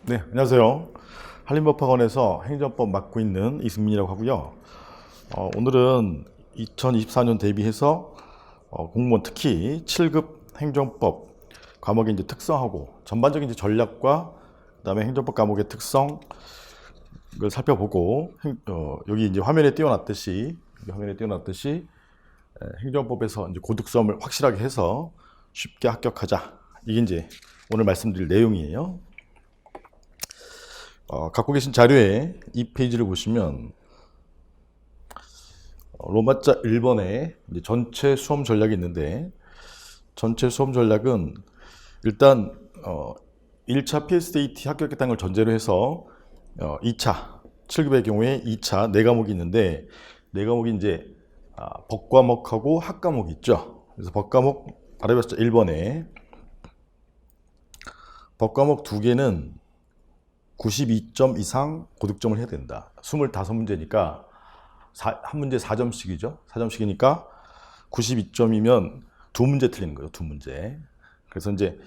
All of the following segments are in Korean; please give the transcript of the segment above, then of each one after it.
네, 안녕하세요. 한림법학원에서 행정법 맡고 있는 이승민이라고 하고요. 오늘은 2024년 대비해서 공무원 특히 7급 행정법 과목의 이제 특성하고 전반적인 이제 전략과 그다음에 행정법 과목의 특성을 살펴보고 여기 이제 화면에 띄워놨듯이 행정법에서 이제 고득점을 확실하게 해서 쉽게 합격하자. 이게 이제 오늘 말씀드릴 내용이에요. 갖고 계신 자료에 이 페이지를 보시면 로마자 1번에 전체 수험 전략이 있는데, 전체 수험 전략은 일단 1차 PSAT 합격했다는 걸 전제로 해서 2차 7급의 경우에 2차 4과목이 있는데, 4과목이 이제 법과목하고 학과목이 있죠. 그래서 법과목 알아봤죠. 1번에 법과목 2개는 92점 이상 고득점을 해야 된다. 25문제니까 한 문제 4점씩이죠. 4점씩이니까 92점이면 2문제 틀리는 거예요. 2문제. 그래서 이제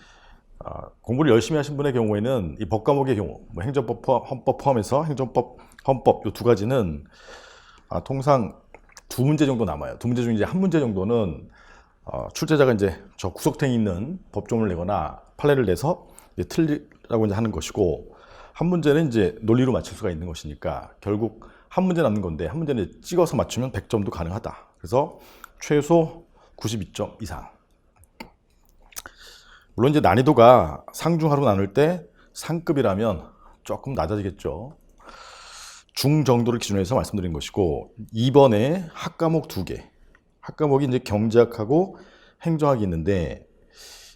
공부를 열심히 하신 분의 경우에는 이 법과목의 경우, 뭐 행정법, 헌법 포함해서 행정법, 헌법 이 두 가지는 통상 2문제 정도 남아요. 2문제 중에 이제 한 문제 정도는 출제자가 이제 저 구석탱이 있는 법조문을 내거나 판례를 내서 이제 틀리라고 이제 하는 것이고, 한 문제는 이제 논리로 맞출 수가 있는 것이니까 결국 한 문제 남는 건데, 한 문제는 찍어서 맞추면 100점도 가능하다. 그래서 최소 92점 이상. 물론 이제 난이도가 상중하로 나눌 때 상급이라면 조금 낮아지겠죠. 중 정도를 기준으로 해서 말씀드린 것이고, 2번에 학과목 2개. 학과목이 이제 경제학하고 행정학이 있는데,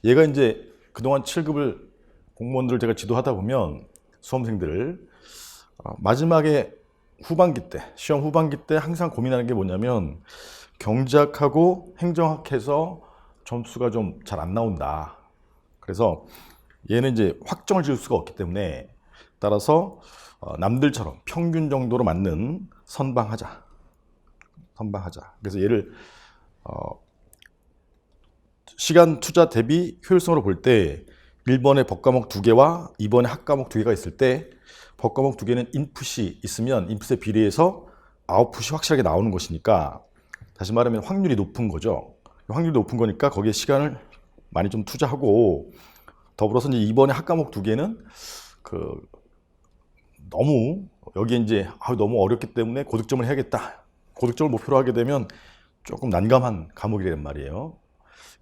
얘가 이제 그동안 7급을 공무원들을 제가 지도하다 보면 수험생들을 마지막에 후반기 때, 시험 후반기 때 항상 고민하는 게 뭐냐면, 경제학하고 행정학해서 점수가 좀 잘 안 나온다. 그래서 얘는 이제 확정을 지을 수가 없기 때문에, 따라서 남들처럼 평균 정도로 맞는 선방하자. 그래서 얘를 시간 투자 대비 효율성으로 볼 때 1번에 법과목 2개와 2번에 학과목 2개가 있을 때, 법과목 2개는 인풋이 있으면 인풋에 비례해서 아웃풋이 확실하게 나오는 것이니까, 다시 말하면 확률이 높은 거죠. 확률이 높은 거니까 거기에 시간을 많이 좀 투자하고, 더불어서 이제 2번에 학과목 2개는 너무 여기에 이제 너무 어렵기 때문에 고득점을 해야겠다. 고득점을 목표로 하게 되면 조금 난감한 과목이란 말이에요.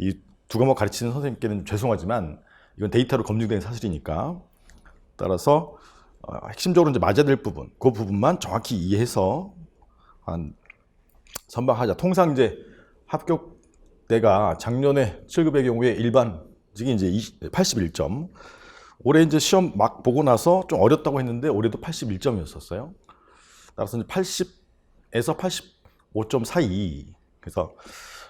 이 두 과목 가르치는 선생님께는 죄송하지만 이건 데이터로 검증된 사실이니까, 따라서 핵심적으로 이제 맞아야 될 부분, 그 부분만 정확히 이해해서 선방하자. 통상 이제 합격대가 작년에 7급의 경우에 일반직이 이제 81점. 올해 이제 시험 막 보고 나서 좀 어렵다고 했는데 올해도 81점이었었어요. 따라서 이제 80에서 85점 사이. 그래서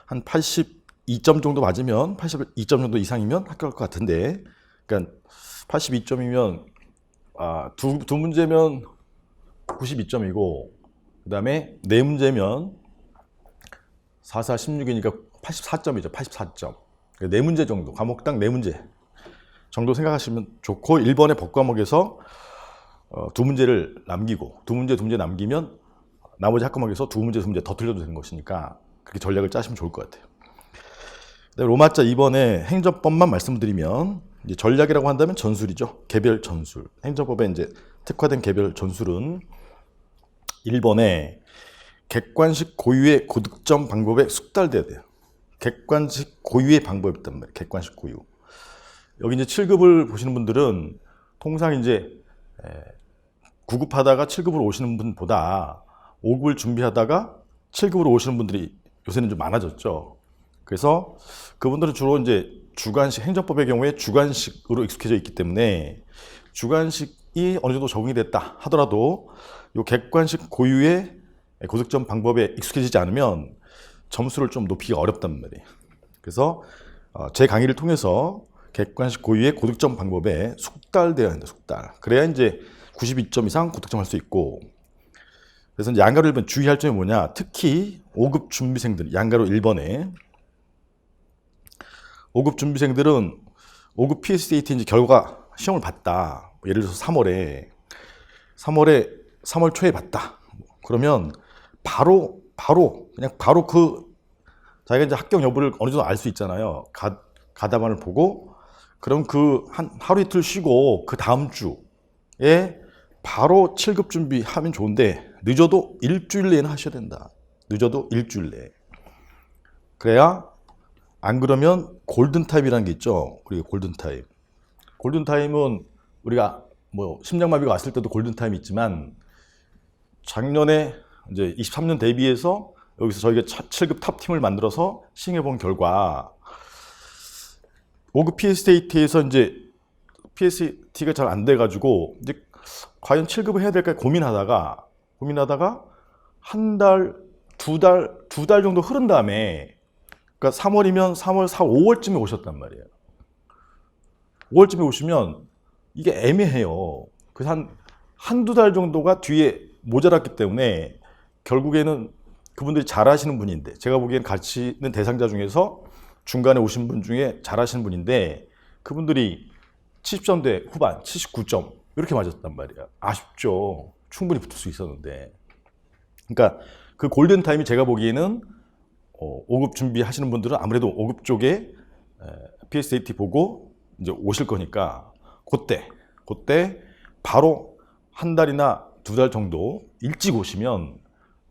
한 82점 정도 맞으면, 82점 정도 이상이면 합격할 것 같은데, 그러니까 82점이면 두 문제면 92점이고, 그 다음에 네 문제면 4, 4, 16이니까 84점이죠. 84점. 네 문제 정도, 과목당 네 문제 정도 생각하시면 좋고, 1번의 법과목에서 두 문제를 남기고, 두 문제 남기면 나머지 학과목에서 두 문제 더 틀려도 되는 것이니까 그렇게 전략을 짜시면 좋을 것 같아요. 로마자 2번에 행정법만 말씀드리면, 이제 전략이라고 한다면 전술이죠. 개별 전술. 행정법에 이제 특화된 개별 전술은 1번에 객관식 고유의 고득점 방법에 숙달돼야 돼요. 객관식 고유의 방법이 있단 말이에요. 객관식 고유. 여기 이제 7급을 보시는 분들은 통상 이제 9급 하다가 7급으로 오시는 분보다 5급을 준비하다가 7급으로 오시는 분들이 요새는 좀 많아졌죠. 그래서 그분들은 주로 이제 주관식, 행정법의 경우에 주관식으로 익숙해져 있기 때문에 주관식이 어느 정도 적응이 됐다 하더라도 이 객관식 고유의 고득점 방법에 익숙해지지 않으면 점수를 좀 높이기가 어렵단 말이에요. 그래서 제 강의를 통해서 객관식 고유의 고득점 방법에 숙달되어야 한다. 숙달. 그래야 이제 92점 이상 고득점 할 수 있고, 그래서 이제 양가로 1번 주의할 점이 뭐냐, 특히 5급 준비생들, 양가로 1번에 5급 준비생들은 5급 PSAT 이제 결과 시험을 봤다. 예를 들어서 3월 초에 봤다. 그러면 바로 그 자기가 이제 합격 여부를 어느 정도 알 수 있잖아요. 가담안을 보고 그럼 그 하루 이틀 쉬고 그 다음 주에 바로 7급 준비하면 좋은데 늦어도 일주일 내에는 하셔야 된다. 늦어도 일주일 내에. 그래야 안 그러면 골든타임이라는 게 있죠. 그리고 골든타임. 골든타임은 우리가 뭐 심장마비가 왔을 때도 골든타임이 있지만 작년에 이제 23년 대비해서 여기서 저희가 7급 탑팀을 만들어서 시행해 본 결과 5급 PSAT에서 이제 PSAT가 잘 안 돼가지고 이제 과연 7급을 해야 될까 고민하다가 한 달, 두 달 정도 흐른 다음에 그러니까 3월이면 3월, 4월, 5월쯤에 오셨단 말이에요. 5월쯤에 오시면 이게 애매해요. 그래서 한두 달 정도가 뒤에 모자랐기 때문에 결국에는 그분들이 잘하시는 분인데 제가 보기엔 같이 있는 대상자 중에서 중간에 오신 분 중에 잘하시는 분인데 그분들이 70점대 후반, 79점 이렇게 맞았단 말이에요. 아쉽죠. 충분히 붙을 수 있었는데. 그러니까 그 골든타임이 제가 보기에는 5급 준비하시는 분들은 아무래도 5급 쪽에 PSAT 보고 이제 오실 거니까 그때 바로 한 달이나 두 달 정도 일찍 오시면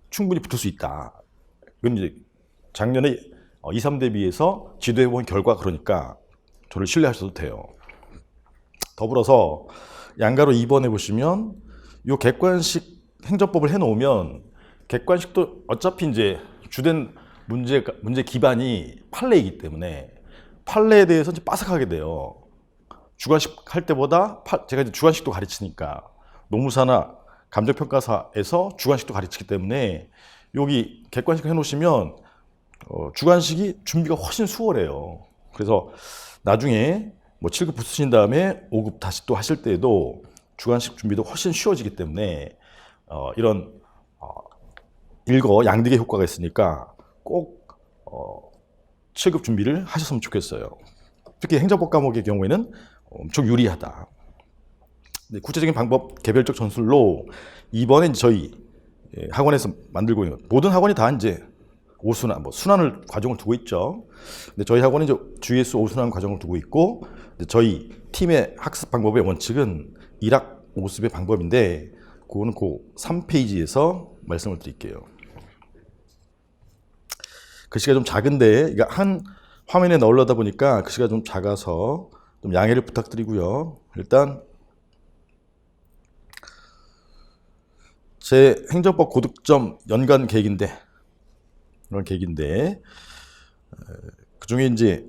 충분히 붙을 수 있다. 이건 이제 작년에 2, 3대 비해서 지도해 본 결과 그러니까 저를 신뢰하셔도 돼요. 더불어서 양가로 2번에 보시면 이 객관식 행정법을 해놓으면 객관식도 어차피 이제 주된 문제 기반이 판례이기 때문에 판례에 대해서 이제 빠삭하게 돼요. 주관식 할 때보다 제가 이제 주관식도 가르치니까 노무사나 감정평가사에서 주관식도 가르치기 때문에 여기 객관식 해놓으시면 주관식이 준비가 훨씬 수월해요. 그래서 나중에 뭐 7급 붙으신 다음에 5급 다시 또 하실 때에도 주관식 준비도 훨씬 쉬워지기 때문에 이런 일거양득의 효과가 있으니까 꼭 7급 준비를 하셨으면 좋겠어요. 특히 행정법 과목의 경우에는 엄청 유리하다. 구체적인 방법, 개별적 전술로 이번에 저희 학원에서 만들고 있는 모든 학원이 다 이제 5순환, 순환을 과정을 두고 있죠. 근데 저희 학원은 이제 GS 5순환 과정을 두고 있고 저희 팀의 학습 방법의 원칙은 1학 5습의 방법인데 그거는 그 3페이지에서 말씀을 드릴게요. 글씨가 좀 작은데 이거 한 화면에 넣으려다 보니까 글씨가 좀 작아서 좀 양해를 부탁드리고요. 일단 제 행정법 고득점 연간 계획인데 그 중에 이제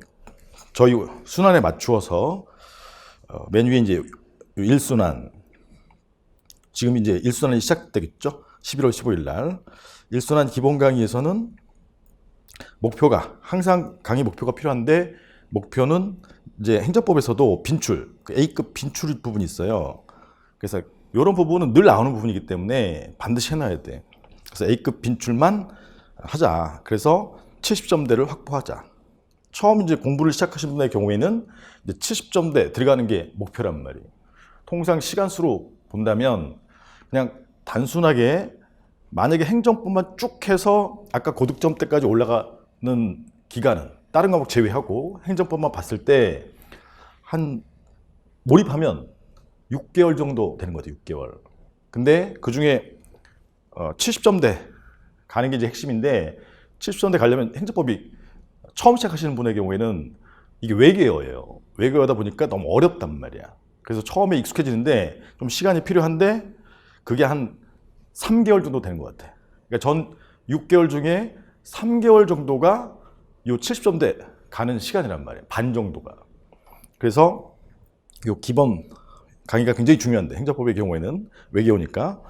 저희 순환에 맞추어서 맨 위에 이제 1순환 지금 이제 1순환이 시작되겠죠. 11월 15일 날 1순환 기본 강의에서는 목표가 항상 강의 목표가 필요한데 목표는 이제 행정법에서도 빈출 A급 빈출 부분이 있어요. 그래서 이런 부분은 늘 나오는 부분이기 때문에 반드시 해놔야 돼. 그래서 A급 빈출만 하자. 그래서 70점대를 확보하자. 처음 이제 공부를 시작하신 분의 경우에는 이제 70점대 들어가는 게 목표란 말이에요. 통상 시간수로 본다면 그냥 단순하게 만약에 행정법만 쭉 해서 아까 고득점대까지 올라가는 기간은 다른 과목 제외하고 행정법만 봤을 때 한 몰입하면 6개월 정도 되는 것 같아요. 6개월. 근데 그 중에 70점대 가는 게 이제 핵심인데 70점대 가려면 행정법이 처음 시작하시는 분의 경우에는 이게 외계어예요. 외계어다 보니까 너무 어렵단 말이야. 그래서 처음에 익숙해지는데 좀 시간이 필요한데 그게 한 3개월 정도 되는 것 같아. 그러니까 전 6개월 중에 3개월 정도가 이 70점대 가는 시간이란 말이에요. 반 정도가. 그래서 이 기본 강의가 굉장히 중요한데 행정법의 경우에는 외계어니까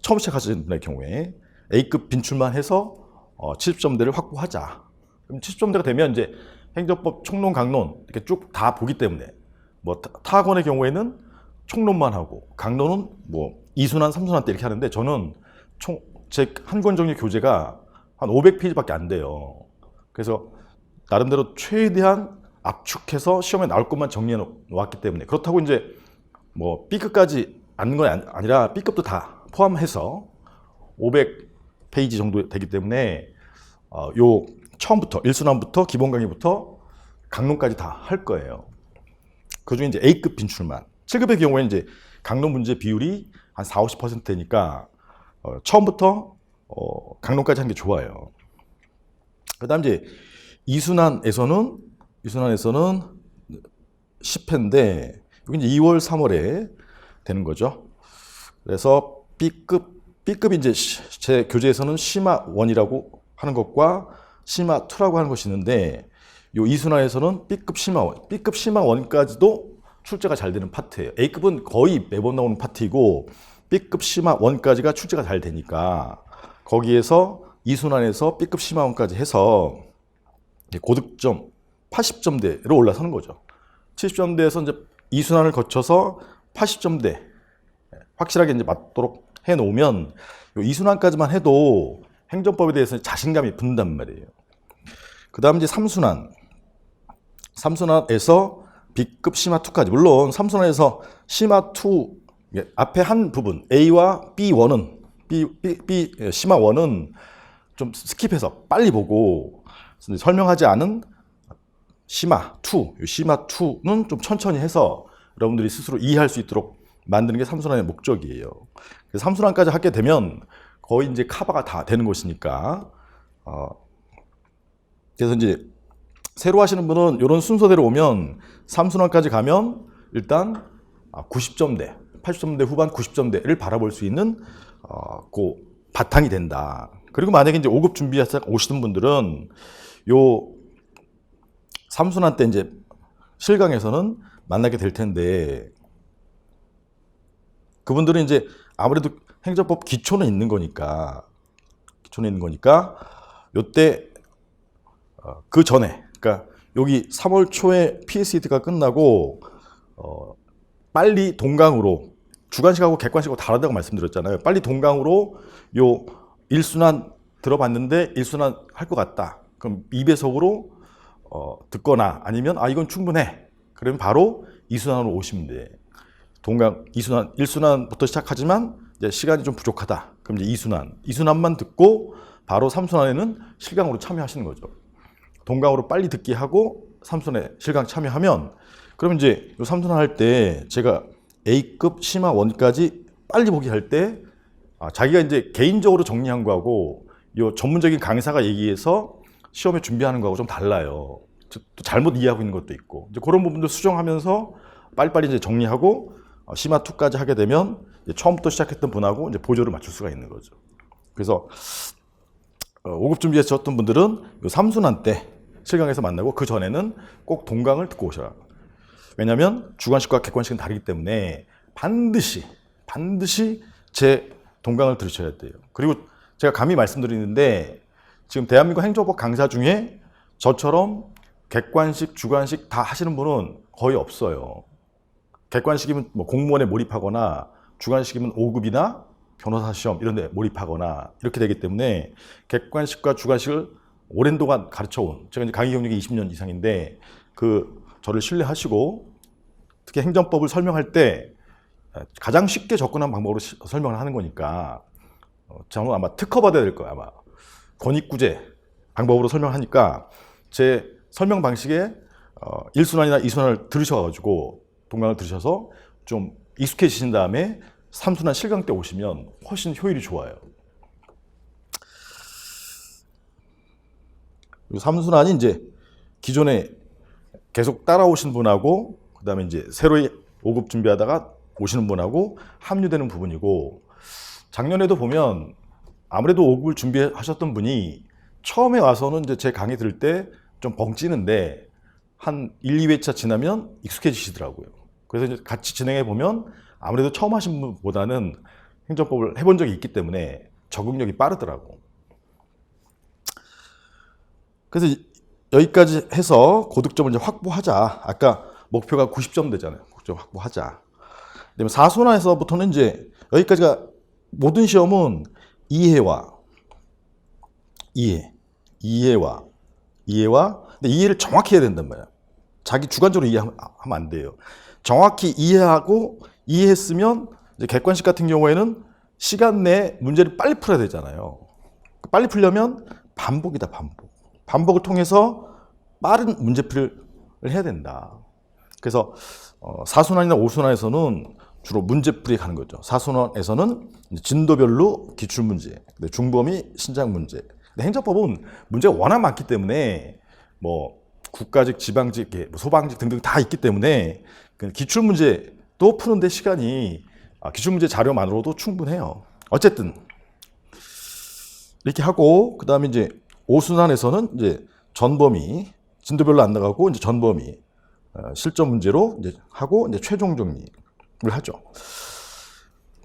처음 시작하시는 분의 경우에 A급 빈출만 해서 70점대를 확보하자. 그럼 70점대가 되면 이제 행정법 총론, 강론 이렇게 쭉 다 보기 때문에 뭐 타학원의 경우에는 총론만 하고 강론은 뭐 2순환, 3순환 때 이렇게 하는데 저는 제 한 권 정리 교재가 한 500페이지밖에 안 돼요. 그래서 나름대로 최대한 압축해서 시험에 나올 것만 정리해 놓았기 때문에 그렇다고 이제 뭐 B급까지 앉는 건 아니라 B급도 다 포함해서 500페이지 정도 되기 때문에 요 처음부터 1순환부터 기본 강의부터 강론까지 다 할 거예요. 그중에 이제 A급 진출만. 7급의 경우에는 이제 강론 문제 비율이 한 40~50% 되니까 처음부터 강론까지 하는 게 좋아요. 그다음 이제 2순환에서는 10회인데 여기 이제 2월, 3월에 되는 거죠. 그래서 B급이 이제 제 교재에서는 심화 1이라고 하는 것과 심화 2라고 하는 것이 있는데 요 2순환에서는 B급 심화 1, B급 심화 1까지도 출제가 잘 되는 파트예요. A급은 거의 매번 나오는 파트이고 B급 심화 1까지가 출제가 잘 되니까 거기에서 2순환에서 B급 심화 1까지 해서 고득점 80점대로 올라서는 거죠. 70점대에서 이제 2순환을 거쳐서 80점대 확실하게 이제 맞도록 해 놓으면 2순환까지만 해도 행정법에 대해서 자신감이 든단 말이에요. 그 다음 이제 3순환에서 B급 심화 2까지. 물론 3순환에서 심화 2 앞에 한 부분 A와 B1은 B 심화 1은 좀 스킵해서 빨리 보고 설명하지 않은 심화 2, 심화 2는 좀 천천히 해서 여러분들이 스스로 이해할 수 있도록 만드는 게 3순환의 목적이에요. 그래서 3순환까지 하게 되면 거의 이제 커버가 다 되는 것이니까. 그래서 이제 새로 하시는 분은 이런 순서대로 오면 3순환까지 가면 일단 90점대, 80점대 후반 90점대를 바라볼 수 있는 그 바탕이 된다. 그리고 만약에 이제 5급 준비해서 오시는 분들은 요 3순환 때 이제 실강에서는 만나게 될 텐데 그분들은 이제 아무래도 행정법 기초는 있는 거니까 요때 그 전에 그러니까 여기 3월 초에 PSET가 끝나고 빨리 동강으로 주관식하고 객관식하고 다르다고 말씀드렸잖아요. 빨리 동강으로 요 1순환 들어봤는데 1순환 할 것 같다. 그럼 2배속으로 듣거나 아니면 이건 충분해. 그러면 바로 2순환으로 오시면 돼. 동강 2순환, 1순환부터 시작하지만 이제 시간이 좀 부족하다. 그럼 이제 2순환만 듣고 바로 3순환에는 실강으로 참여하시는 거죠. 동강으로 빨리 듣기 하고 3순환에 실강 참여하면 그러면 이제 요 3순환 할 때 제가 A급 심화 1까지 빨리 보기 할 때 자기가 이제 개인적으로 정리한 거하고 요 전문적인 강사가 얘기해서 시험에 준비하는 거하고 좀 달라요. 또 잘못 이해하고 있는 것도 있고 이제 그런 부분들 수정하면서 빨리빨리 이제 정리하고 심화 2까지 하게 되면 이제 처음부터 시작했던 분하고 이제 보조를 맞출 수가 있는 거죠. 그래서 5급 준비해서 쳤던 분들은 요 3순환 때 실강에서 만나고 그 전에는 꼭 동강을 듣고 오셔라. 왜냐하면 주관식과 객관식은 다르기 때문에 반드시 제 동강을 들으셔야 돼요. 그리고 제가 감히 말씀드리는데 지금 대한민국 행정법 강사 중에 저처럼 객관식, 주관식 다 하시는 분은 거의 없어요. 객관식이면 뭐 공무원에 몰입하거나 주관식이면 5급이나 변호사 시험 이런 데 몰입하거나 이렇게 되기 때문에 객관식과 주관식을 오랜 동안 가르쳐온 제가 이제 강의 경력이 20년 이상인데 저를 신뢰하시고 특히 행정법을 설명할 때 가장 쉽게 접근한 방법으로 설명을 하는 거니까 저는 아마 특허 받아야 될 거예요. 아마 권익구제 방법으로 설명하니까 제 설명 방식에 1순환이나 2순환을 들으셔가지고 동강을 들으셔서 좀 익숙해지신 다음에 3순환 실강 때 오시면 훨씬 효율이 좋아요. 3순환이 이제 기존에 계속 따라오신 분하고 그다음에 이제 새로 5급 준비하다가 오시는 분하고 합류되는 부분이고 작년에도 보면 아무래도 5급을 준비하셨던 분이 처음에 와서는 이제 제 강의 들을 때 좀 벙찌는데 한 1, 2회차 지나면 익숙해지시더라고요. 그래서 이제 같이 진행해 보면 아무래도 처음 하신 분보다는 행정법을 해본 적이 있기 때문에 적응력이 빠르더라고. 그래서 여기까지 해서 고득점을 이제 확보하자. 아까 목표가 90점 되잖아요. 고득점 확보하자. 그다음에 4순환에서부터는 이제 여기까지가 모든 시험은 이해와 근데 이해를 정확히 해야 된단 말이야. 자기 주관적으로 이해하면 안 돼요. 정확히 이해했으면 이제 객관식 같은 경우에는 시간 내에 문제를 빨리 풀어야 되잖아요. 빨리 풀려면 반복이다, 반복. 반복을 통해서 빠른 문제풀이를 해야 된다. 그래서 4순환이나 5순환에서는 주로 문제풀이 가는 거죠. 4순환에서는 진도별로 기출문제, 중범위 신작 문제. 근데 행정법은 문제가 워낙 많기 때문에 뭐 국가직, 지방직, 소방직 등등 다 있기 때문에 기출문제도 푸는데 시간이 기출문제 자료만으로도 충분해요. 어쨌든 이렇게 하고 그다음에 이제 5순환에서는 이제 전범위 진도별로 안 나가고 이제 전범위 실전 문제로 이제 하고 이제 최종 정리를 하죠.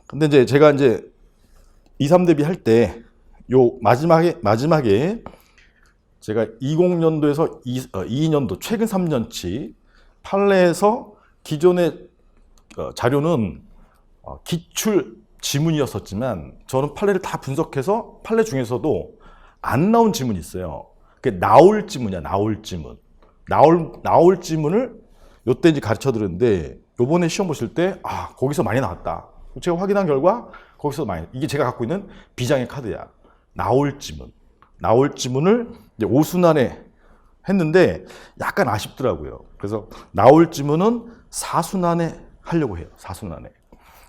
근데 이제 제가 이제 2, 3대비 할 때 요 마지막에 제가 20년도에서 22년도 최근 3년치 판례에서 기존의 자료는 기출 지문이었었지만 저는 판례를 다 분석해서 판례 중에서도 안 나온 지문이 있어요. 그게 나올 지문이야, 나올 지문. 나올 지문을 요때 이제 가르쳐 드렸는데 요번에 시험 보실 때 거기서 많이 나왔다. 제가 확인한 결과 거기서 많이, 이게 제가 갖고 있는 비장의 카드야. 나올 지문을 이제 5순환에 했는데 약간 아쉽더라고요. 그래서 나올 지문은 4순환에 하려고 해요. 4순환에.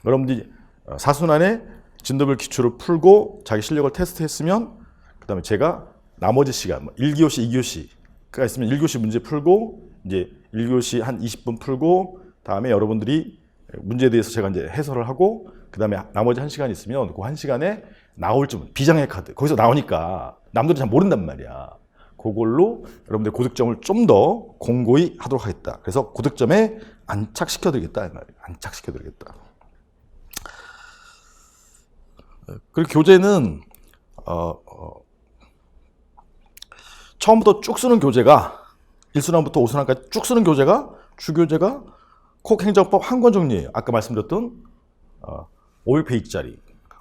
여러분들이 4순환에 진도별 기출을 풀고 자기 실력을 테스트했으면 그 다음에 제가 나머지 시간 1교시, 2교시가 있으면 1교시 문제 풀고 이제 1교시 한 20분 풀고 다음에 여러분들이 문제에 대해서 제가 이제 해설을 하고 그 다음에 나머지 1시간 있으면 그 1시간에 나올 지문, 비장의 카드 거기서 나오니까 남들이 잘 모른단 말이야. 그걸로 여러분들 고득점을 좀 더 공고히 하도록 하겠다. 그래서 고득점에 안착시켜드리겠다 이 말이에요. 안착시켜드리겠다. 그리고 교재는 처음부터 쭉 쓰는 교재가 1순환부터 5순환까지 쭉 쓰는 교재가 주교재가 콕행정법 한 권 정리예요. 아까 말씀드렸던 500페이지짜리.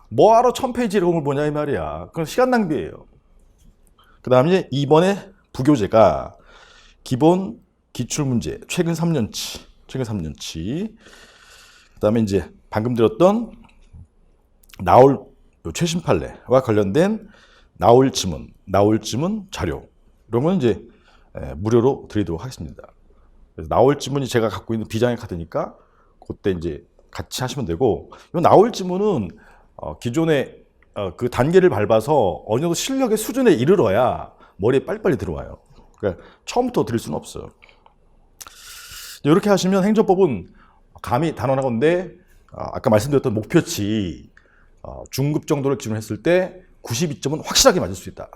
뭐하러 1000페이지 이런 걸 보냐 이 말이야. 그건 시간 낭비예요. 그 다음에 이번에 부교재가 기본 기출문제 최근 3년치 그 다음에 이제 방금 들었던 나올 최신 판례와 관련된 나올 지문 자료 이런 건 이제 무료로 드리도록 하겠습니다. 그래서 나올 지문이 제가 갖고 있는 비장의 카드니까 그때 이제 같이 하시면 되고, 이 나올 지문은 기존의 그 단계를 밟아서 어느 정도 실력의 수준에 이르러야 머리에 빨리빨리 들어와요. 그러니까 처음부터 드릴 수는 없어요. 이렇게 하시면 행정법은 감이 단언하건대 아까 말씀드렸던 목표치 중급 정도를 기준으로 했을 때 92점은 확실하게 맞을 수 있다.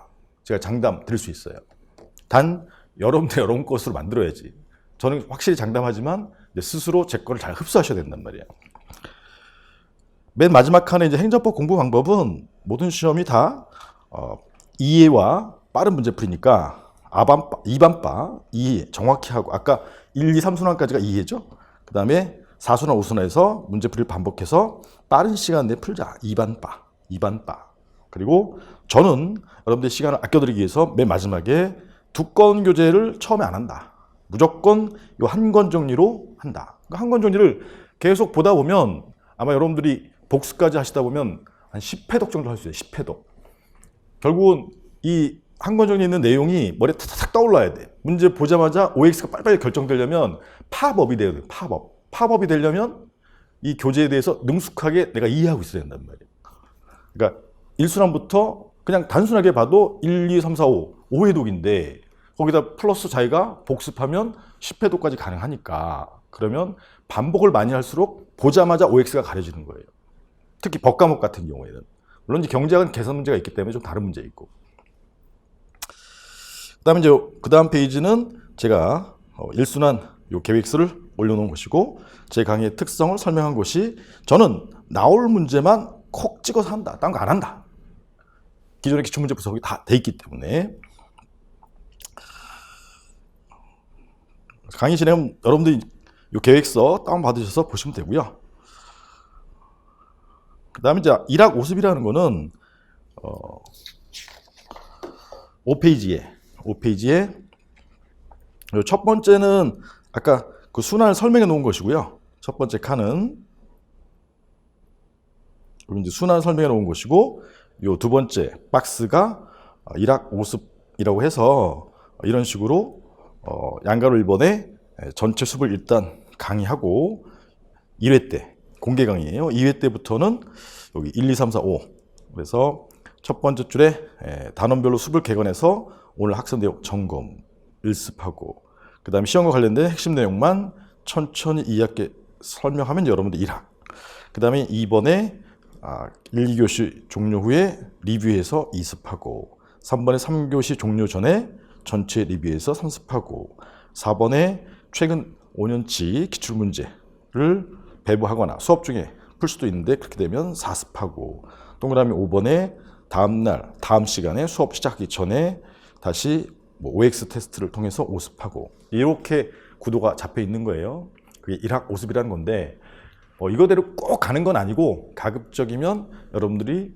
제가 장담 드릴 수 있어요. 단 여러분들 여러분 것으로 만들어야지. 저는 확실히 장담하지만 스스로 제 거를 잘 흡수하셔야 된단 말이에요. 맨 마지막 칸에 이제 행정법 공부 방법은 모든 시험이 다 이해와 빠른 문제풀이니까 이반바 이해 정확히 하고, 아까 1, 2, 3순환까지가 이해죠. 그 다음에 4순환, 5순환에서 문제풀이를 반복해서 빠른 시간 내에 풀자. 이반바. 그리고 저는 여러분들 시간을 아껴드리기 위해서 맨 마지막에 두꺼운 교재를 처음에 안 한다. 무조건 이 한 권 정리로 한다. 한 권 정리를 계속 보다 보면 아마 여러분들이 복습까지 하시다 보면 한 10회독 정도 할 수 있어요. 10회독. 결국은 이 한 권 정리에 있는 내용이 머리에 탁탁 떠올라야 돼. 문제 보자마자 OX가 빨리빨리 결정되려면 파법이 돼야 돼. 파법이 되려면 이 교재에 대해서 능숙하게 내가 이해하고 있어야 된단 말이에요. 그러니까 1순환부터 그냥 단순하게 봐도 1, 2, 3, 4, 5회독인데 거기다 플러스 자기가 복습하면 10회독까지 가능하니까, 그러면 반복을 많이 할수록 보자마자 OX가 가려지는 거예요. 특히 법과목 같은 경우에는. 물론 이제 경제학은 계산 문제가 있기 때문에 좀 다른 문제 있고. 그다음에 이제 그 다음 페이지는 제가 1순환 요 계획서를 올려놓은 것이고, 제 강의의 특성을 설명한 것이, 저는 나올 문제만 콕 찍어서 한다. 딴 거 안 한다. 기존의 기출문제 분석이 다 돼 있기 때문에. 강의 진행은 여러분들이 이 계획서 다운받으셔서 보시면 되고요. 그 다음에 이제 1학 5습이라는 거는 5페이지에 첫 번째는 아까 그 순환을 설명해 놓은 것이고요. 첫 번째 칸은 여기 이제 순환 설명해 놓은 곳이고, 요 두 번째 박스가 1학 5습이라고 해서 이런 식으로 양가로 1번에 전체 수업을 일단 강의하고 1회 때 공개 강의예요. 2회 때부터는 여기 1, 2, 3, 4, 5. 그래서 첫 번째 줄에 단원별로 수업을 개관해서 오늘 학습 내용 점검, 일습하고, 그 다음에 시험과 관련된 핵심 내용만 천천히 이해하게 설명하면 여러분들 1학. 그 다음에 2번에 1, 2교시 종료 후에 리뷰해서 2습하고, 3번에 3교시 종료 전에 전체 리뷰해서 3습하고, 4번에 최근 5년치 기출문제를 배부하거나 수업 중에 풀 수도 있는데 그렇게 되면 4습하고, 동그라미 5번에 다음날, 다음 시간에 수업 시작하기 전에 다시 OX 테스트를 통해서 5습하고, 이렇게 구도가 잡혀 있는 거예요. 그게 1학 5습이라는 건데, 이거대로 꼭 가는 건 아니고 가급적이면 여러분들이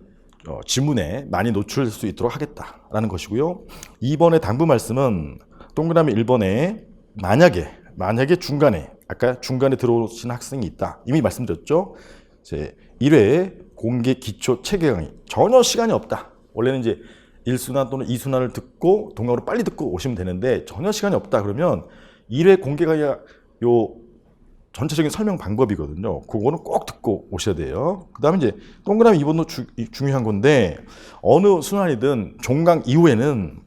지문에 많이 노출될 수 있도록 하겠다라는 것이고요. 2번의 당부 말씀은 동그라미 1번에 만약에 중간에, 아까 중간에 들어오신 학생이 있다. 이미 말씀드렸죠. 이제 1회 공개 기초 체계 강의 전혀 시간이 없다. 원래는 이제 1순환 또는 2순환을 듣고 동영으로 빨리 듣고 오시면 되는데 전혀 시간이 없다 그러면 1회 공개 강의가 요 전체적인 설명 방법이거든요. 그거는 꼭 듣고 오셔야 돼요. 그 다음에 이제 동그라미 2번도 중요한 건데, 어느 순환이든 종강 이후에는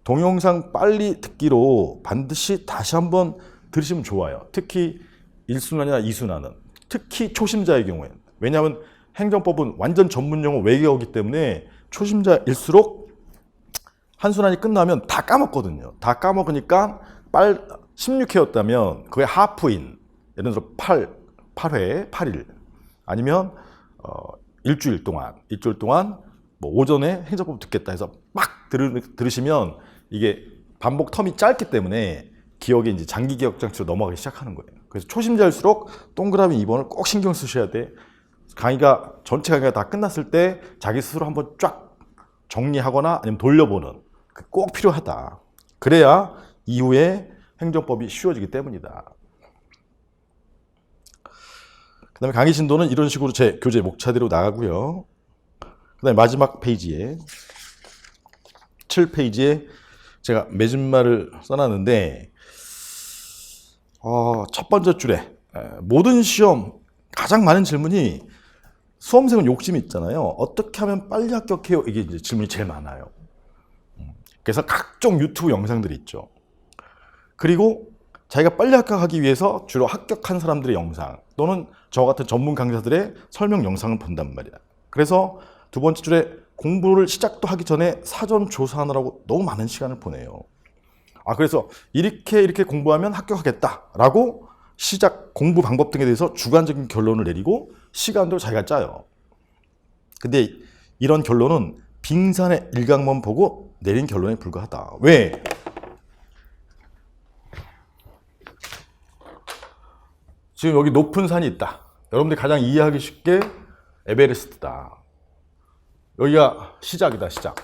동영상 빨리 듣기로 반드시 다시 한번 들으시면 좋아요. 특히 1순환이나 2순환은. 특히 초심자의 경우에는. 왜냐하면 행정법은 완전 전문 용어 외계어이기 때문에 초심자일수록 한 순환이 끝나면 다 까먹거든요. 다 까먹으니까 16회였다면 그게 하프인, 예를 들어 8회, 8일 아니면 일주일 동안 뭐 오전에 행정법 듣겠다 해서 막 들으시면 이게 반복 텀이 짧기 때문에 기억에 이제 장기 기억 장치로 넘어가기 시작하는 거예요. 그래서 초심자일수록 동그라미 2번을 꼭 신경 쓰셔야 돼. 전체 강의가 다 끝났을 때 자기 스스로 한번 쫙 정리하거나 아니면 돌려보는, 꼭 필요하다. 그래야 이후에 행정법이 쉬워지기 때문이다. 그 다음에 강의 진도는 이런 식으로 제 교재 목차대로 나가고요. 그 다음에 마지막 페이지에 7페이지에 제가 맺은말을 써놨는데, 첫 번째 줄에 모든 시험 가장 많은 질문이, 수험생은 욕심이 있잖아요. 어떻게 하면 빨리 합격해요? 이게 이제 질문이 제일 많아요. 그래서 각종 유튜브 영상들이 있죠. 그리고 자기가 빨리 합격하기 위해서 주로 합격한 사람들의 영상 또는 저 같은 전문 강사들의 설명 영상을 본단 말이야. 그래서 두 번째 줄에 공부를 시작도 하기 전에 사전 조사하느라고 너무 많은 시간을 보내요. 그래서 이렇게 공부하면 합격하겠다라고 공부 방법 등에 대해서 주관적인 결론을 내리고 시간도 자기가 짜요. 근데 이런 결론은 빙산의 일각만 보고 내린 결론에 불과하다. 왜? 지금 여기 높은 산이 있다. 여러분들이 가장 이해하기 쉽게 에베레스트다. 여기가 시작이다, 시작.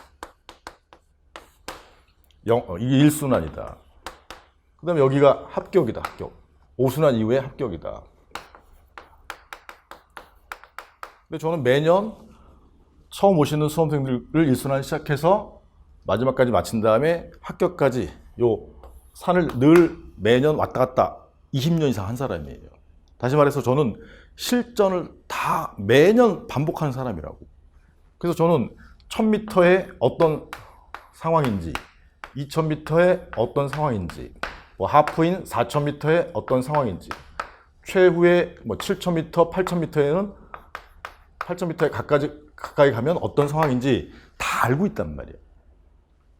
이게 1순환이다. 그 다음에 여기가 합격이다, 합격. 5순환 이후에 합격이다. 근데 저는 매년 처음 오시는 수험생들을 1순환 시작해서 마지막까지 마친 다음에 합격까지 요 산을 늘 매년 왔다 갔다 20년 이상 한 사람이에요. 다시 말해서 저는 실전을 다 매년 반복하는 사람이라고. 그래서 저는 1000m의 어떤 상황인지, 2000m의 어떤 상황인지, 하프인 4000m의 어떤 상황인지, 최후의 7000m, 8000m에는 8000m에 가까이 가면 어떤 상황인지 다 알고 있단 말이에요.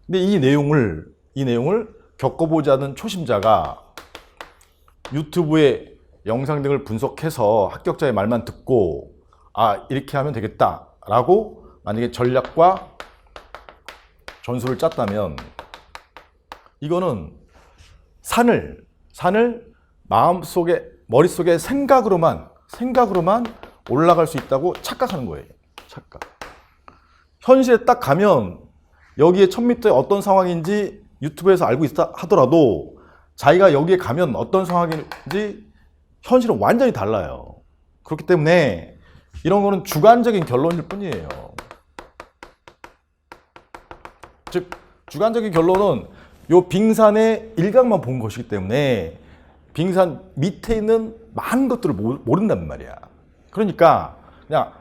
근데 이 내용을 겪어보지 않은 초심자가 유튜브에 영상 등을 분석해서 합격자의 말만 듣고 이렇게 하면 되겠다라고 만약에 전략과 전술을 짰다면, 이거는 산을 머릿속에 생각으로만 올라갈 수 있다고 착각하는 거예요. 착각. 현실에 딱 가면 여기에 1000m에 어떤 상황인지 유튜브에서 알고 있다 하더라도 자기가 여기에 가면 어떤 상황인지 현실은 완전히 달라요. 그렇기 때문에 이런 거는 주관적인 결론일 뿐이에요. 즉 주관적인 결론은 요 빙산의 일각만 본 것이기 때문에 빙산 밑에 있는 많은 것들을 모른단 말이야. 그러니까 그냥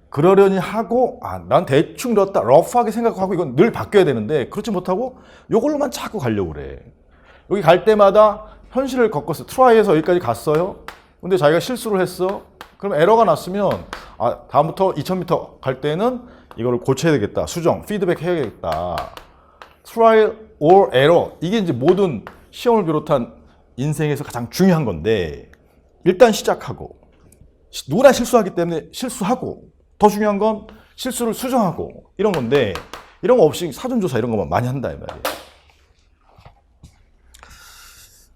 그러려니 하고 난 대충 그렇다 러프하게 생각하고 이건 늘 바뀌어야 되는데 그렇지 못하고 이걸로만 자꾸 가려고 그래. 여기 갈 때마다 현실을 겪었어. 트라이에서 여기까지 갔어요. 근데 자기가 실수를 했어. 그럼 에러가 났으면 다음부터 2000m 갈 때는 이거를 고쳐야 되겠다. 수정, 피드백 해야겠다. 트라이 or 에러, 이게 이제 모든 시험을 비롯한 인생에서 가장 중요한 건데 일단 시작하고 누구나 실수하기 때문에 실수하고 더 중요한 건 실수를 수정하고 이런 건데 이런 거 없이 사전조사 이런 것만 많이 한다 이 말이에요.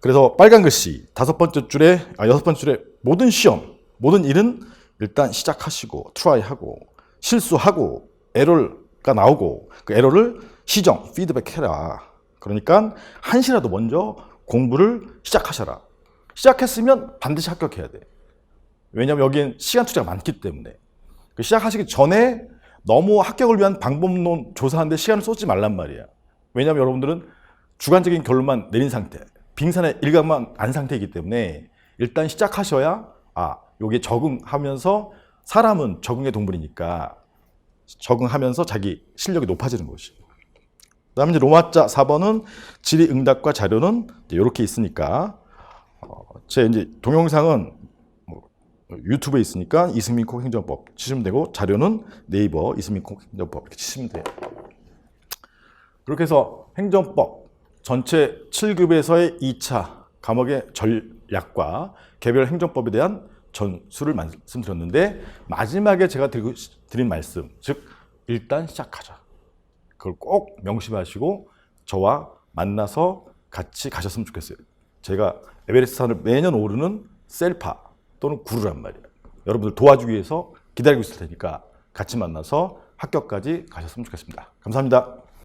그래서 빨간 글씨 여섯 번째 줄에 모든 시험, 모든 일은 일단 시작하시고 트라이하고 실수하고 에러가 나오고 그 에러를 시정, 피드백해라. 그러니까 한시라도 먼저 공부를 시작하셔라. 시작했으면 반드시 합격해야 돼. 왜냐하면 여기엔 시간 투자가 많기 때문에. 시작하시기 전에 너무 합격을 위한 방법론 조사하는데 시간을 쏟지 말란 말이야. 왜냐하면 여러분들은 주관적인 결론만 내린 상태, 빙산의 일각만 안 상태이기 때문에 일단 시작하셔야 여기에 적응하면서 사람은 적응의 동물이니까 적응하면서 자기 실력이 높아지는 것이. 그다음에 이제 로마자 4번은 질의응답과 자료는 이렇게 있으니까 제 이제 동영상은 유튜브에 있으니까 이승민 콕 행정법 치시면 되고 자료는 네이버 이승민 콕 행정법 이렇게 치시면 돼요. 그렇게 해서 행정법 전체 7급에서의 2차 과목의 전략과 개별 행정법에 대한 전수를 말씀드렸는데 마지막에 제가 드린 말씀, 즉 일단 시작하자. 그걸 꼭 명심하시고 저와 만나서 같이 가셨으면 좋겠어요. 제가 에베레스트 산을 매년 오르는 셀파 또는 구루란 말이에요. 여러분들 도와주기 위해서 기다리고 있을 테니까 같이 만나서 합격까지 가셨으면 좋겠습니다. 감사합니다.